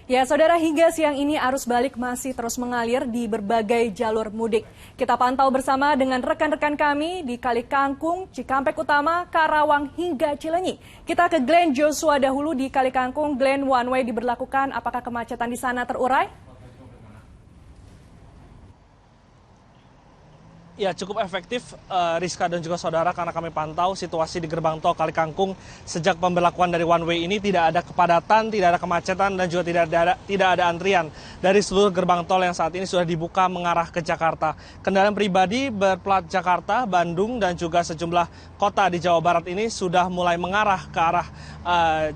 Ya, saudara, hingga siang ini arus balik masih terus mengalir di berbagai jalur mudik. Kita pantau bersama dengan rekan-rekan kami di Kali Kangkung, Cikampek Utama, Karawang hingga Cilenyi. Kita ke Glenn Joshua dahulu di Kali Kangkung. Glenn, one way diberlakukan. Apakah kemacetan di sana terurai? Ya, cukup efektif Rizka dan juga saudara, karena kami pantau situasi di gerbang tol Kali Kangkung sejak pemberlakuan dari one way ini tidak ada kepadatan, tidak ada kemacetan, dan juga tidak ada antrian dari seluruh gerbang tol yang saat ini sudah dibuka mengarah ke Jakarta. Kendaraan pribadi berplat Jakarta, Bandung, dan juga sejumlah kota di Jawa Barat ini sudah mulai mengarah ke arah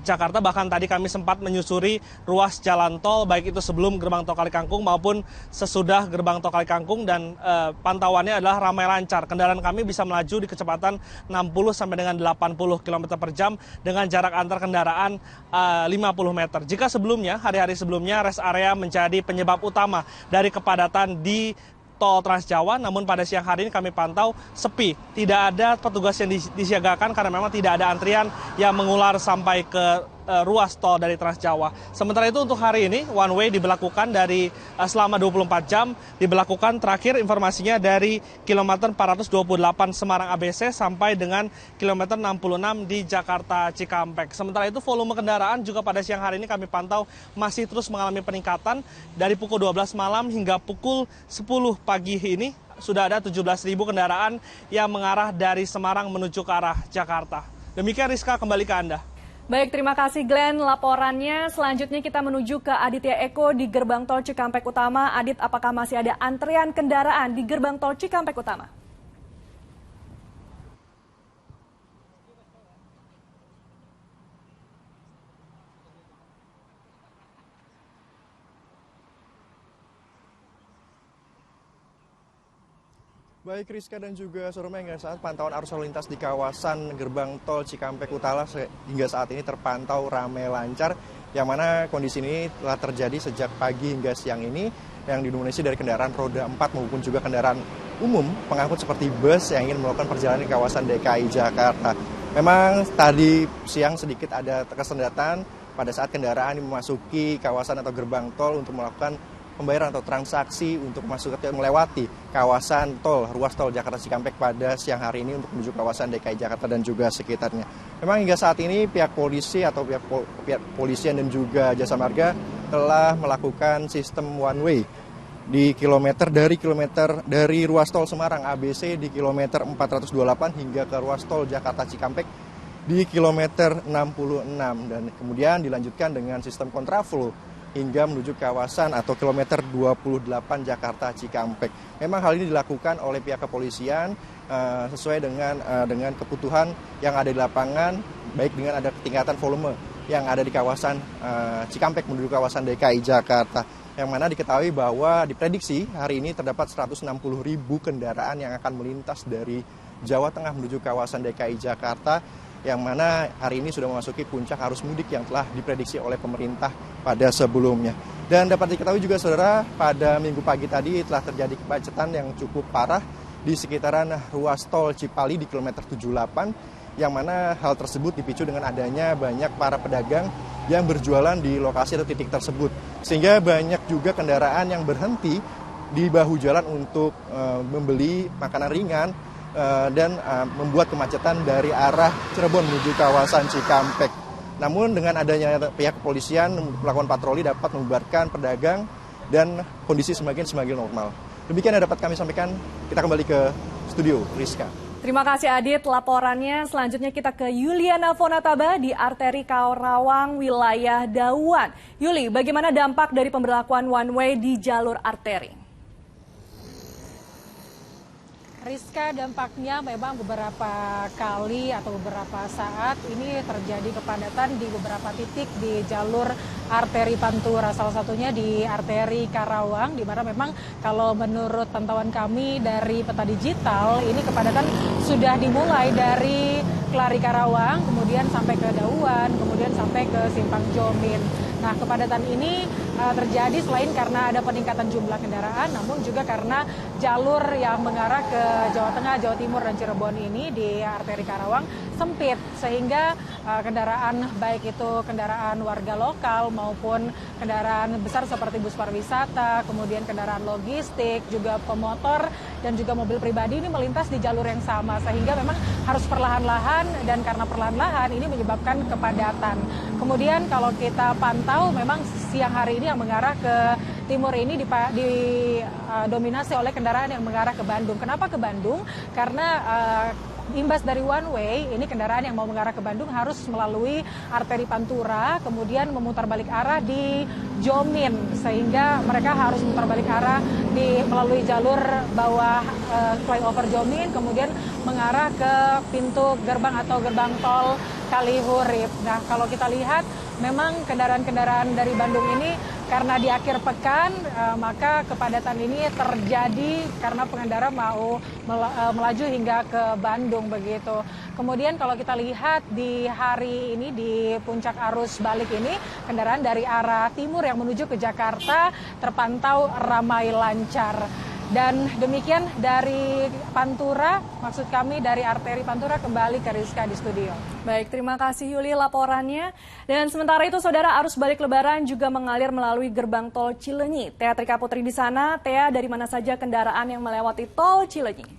Jakarta. Bahkan tadi kami sempat menyusuri ruas jalan tol, baik itu sebelum gerbang tol Kali Kangkung maupun sesudah gerbang tol Kali Kangkung, dan pantauannya adalah ramai lancar. Kendaraan kami bisa melaju di kecepatan 60 sampai dengan 80 km per jam dengan jarak antar kendaraan 50 meter. Jika sebelumnya, hari-hari sebelumnya, rest area menjadi penyebab utama dari kepadatan di tol Trans Jawa, namun pada siang hari ini kami pantau sepi. Tidak ada petugas yang disiagakan karena memang tidak ada antrian yang mengular sampai ke ruas tol dari Trans Jawa. Sementara itu untuk hari ini one way diberlakukan dari selama 24 jam, diberlakukan terakhir informasinya dari kilometer 428 Semarang ABC sampai dengan kilometer 66 di Jakarta Cikampek. Sementara itu volume kendaraan juga pada siang hari ini kami pantau masih terus mengalami peningkatan. Dari pukul 12 malam hingga pukul 10 pagi ini sudah ada 17.000 kendaraan yang mengarah dari Semarang menuju ke arah Jakarta. Demikian Rizka, kembali ke Anda. Baik, terima kasih Glenn laporannya. Selanjutnya kita menuju ke Aditya Eko di gerbang tol Cikampek Utama. Adit, apakah masih ada antrian kendaraan di gerbang tol Cikampek Utama? Baik Rizka dan juga Soroma, hingga saat pantauan arus lalu lintas di kawasan gerbang tol Cikampek Utara hingga saat ini terpantau ramai lancar, yang mana kondisi ini telah terjadi sejak pagi hingga siang ini yang didominasi dari kendaraan roda 4 maupun juga kendaraan umum pengangkut seperti bus yang ingin melakukan perjalanan di kawasan DKI Jakarta. Memang tadi siang sedikit ada kesendatan pada saat kendaraan memasuki kawasan atau gerbang tol untuk melakukan pembayaran atau transaksi untuk melewati kawasan tol, ruas tol Jakarta Cikampek pada siang hari ini untuk menuju kawasan DKI Jakarta dan juga sekitarnya. Memang hingga saat ini pihak polisi atau pihak polisian dan juga jasa marga telah melakukan sistem one way di dari ruas tol Semarang ABC di kilometer 428 hingga ke ruas tol Jakarta Cikampek di kilometer 66, dan kemudian dilanjutkan dengan sistem kontraflow hingga menuju kawasan atau kilometer 28 Jakarta Cikampek. Memang hal ini dilakukan oleh pihak kepolisian sesuai dengan kebutuhan yang ada di lapangan, baik dengan ada ketingkatan volume yang ada di kawasan Cikampek menuju kawasan DKI Jakarta. Yang mana diketahui bahwa diprediksi hari ini terdapat 160.000 kendaraan yang akan melintas dari Jawa Tengah menuju kawasan DKI Jakarta, yang mana hari ini sudah memasuki puncak arus mudik yang telah diprediksi oleh pemerintah pada sebelumnya. Dan dapat diketahui juga saudara, pada minggu pagi tadi telah terjadi kemacetan yang cukup parah di sekitaran ruas tol Cipali di kilometer 78, yang mana hal tersebut dipicu dengan adanya banyak para pedagang yang berjualan di lokasi atau titik tersebut. Sehingga banyak juga kendaraan yang berhenti di bahu jalan untuk membeli makanan ringan, dan membuat kemacetan dari arah Cirebon menuju kawasan Cikampek. Namun dengan adanya pihak kepolisian melakukan patroli dapat membubarkan pedagang dan kondisi semakin normal. Demikian yang dapat kami sampaikan. Kita kembali ke studio, Rizka. Terima kasih Adit laporannya. Selanjutnya kita ke Yuliana Fonataba di arteri Karawang wilayah Dauan. Yuli, bagaimana dampak dari pemberlakuan one way di jalur arteri? Rizka, dampaknya memang beberapa kali atau beberapa saat ini terjadi kepadatan di beberapa titik di jalur arteri Pantura, salah satunya di arteri Karawang, di mana memang kalau menurut pantauan kami dari peta digital, ini kepadatan sudah dimulai dari Kelari Karawang, kemudian sampai ke Dauan, kemudian sampai ke Simpang Jomin. Nah, kepadatan ini terjadi selain karena ada peningkatan jumlah kendaraan, namun juga karena jalur yang mengarah ke Jawa Tengah, Jawa Timur, dan Cirebon ini di arteri Karawang sempit, sehingga kendaraan baik itu kendaraan warga lokal maupun kendaraan besar seperti bus pariwisata, kemudian kendaraan logistik, juga pemotor dan juga mobil pribadi ini melintas di jalur yang sama, sehingga memang harus perlahan-lahan, dan karena perlahan-lahan ini menyebabkan kepadatan. Kemudian kalau kita pantau memang siang hari ini yang mengarah ke timur ini didominasi oleh kendaraan yang mengarah ke Bandung. Kenapa ke Bandung? Karena imbas dari one way, ini kendaraan yang mau mengarah ke Bandung harus melalui arteri Pantura, kemudian memutar balik arah di Jomin, sehingga mereka harus memutar balik arah melalui jalur bawah flyover Jomin, kemudian mengarah ke pintu gerbang atau gerbang tol Kalihurip. Nah, kalau kita lihat memang kendaraan-kendaraan dari Bandung ini karena di akhir pekan, maka kepadatan ini terjadi karena pengendara mau melaju hingga ke Bandung begitu. Kemudian kalau kita lihat di hari ini di puncak arus balik ini, kendaraan dari arah timur yang menuju ke Jakarta terpantau ramai lancar. Dan demikian dari Pantura, maksud kami dari arteri Pantura, kembali ke Rizka di studio. Baik, terima kasih Yuli laporannya. Dan sementara itu, saudara, arus balik Lebaran juga mengalir melalui gerbang tol Cileunyi. Tea Trika Putri di sana. Tea, dari mana saja kendaraan yang melewati tol Cileunyi?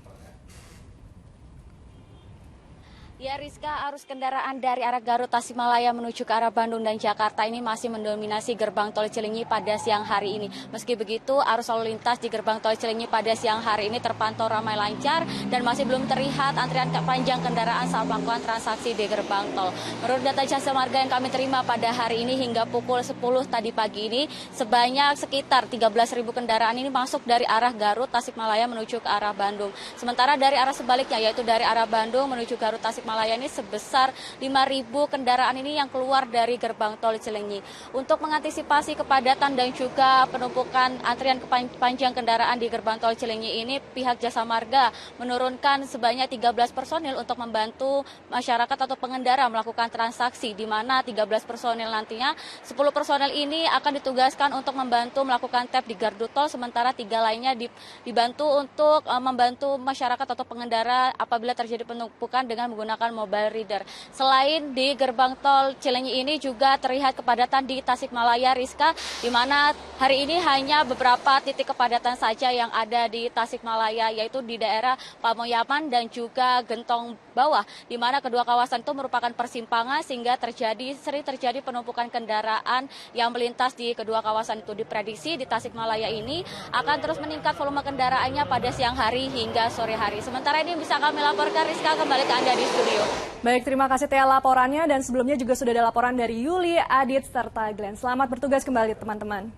Ya, Rizka, arus kendaraan dari arah Garut, Tasikmalaya menuju ke arah Bandung dan Jakarta ini masih mendominasi gerbang tol Cileunyi pada siang hari ini. Meski begitu, arus lalu lintas di gerbang tol Cileunyi pada siang hari ini terpantau ramai lancar dan masih belum terlihat antrian panjang kendaraan saat melakukan transaksi di gerbang tol. Menurut data Jasa Marga yang kami terima pada hari ini hingga pukul 10 tadi pagi ini, sebanyak sekitar 13.000 kendaraan ini masuk dari arah Garut, Tasikmalaya menuju ke arah Bandung. Sementara dari arah sebaliknya, yaitu dari arah Bandung menuju Garut, Tasikmalaya ini sebesar 5.000 kendaraan ini yang keluar dari gerbang tol Cileunyi. Untuk mengantisipasi kepadatan dan juga penumpukan antrian panjang kendaraan di gerbang tol Cileunyi ini, pihak Jasa Marga menurunkan sebanyak 13 personil untuk membantu masyarakat atau pengendara melakukan transaksi, di mana 13 personil nantinya 10 personil ini akan ditugaskan untuk membantu melakukan tap di gardu tol, sementara 3 lainnya dibantu untuk membantu masyarakat atau pengendara apabila terjadi penumpukan dengan menggunakan mobile reader. Selain di gerbang tol Cileunyi ini juga terlihat kepadatan di Tasikmalaya, Rizka, di mana hari ini hanya beberapa titik kepadatan saja yang ada di Tasikmalaya, yaitu di daerah Pamoyaman dan juga Gentong Bawah, di mana kedua kawasan itu merupakan persimpangan sehingga sering terjadi penumpukan kendaraan yang melintas di kedua kawasan itu. Diprediksi di Tasikmalaya ini akan terus meningkat volume kendaraannya pada siang hari hingga sore hari. Sementara ini bisa kami laporkan, Rizka, kembali ke Anda di studio. Baik, terima kasih Tea laporannya, dan sebelumnya juga sudah ada laporan dari Yuli, Adit, serta Glenn. Selamat bertugas kembali teman-teman.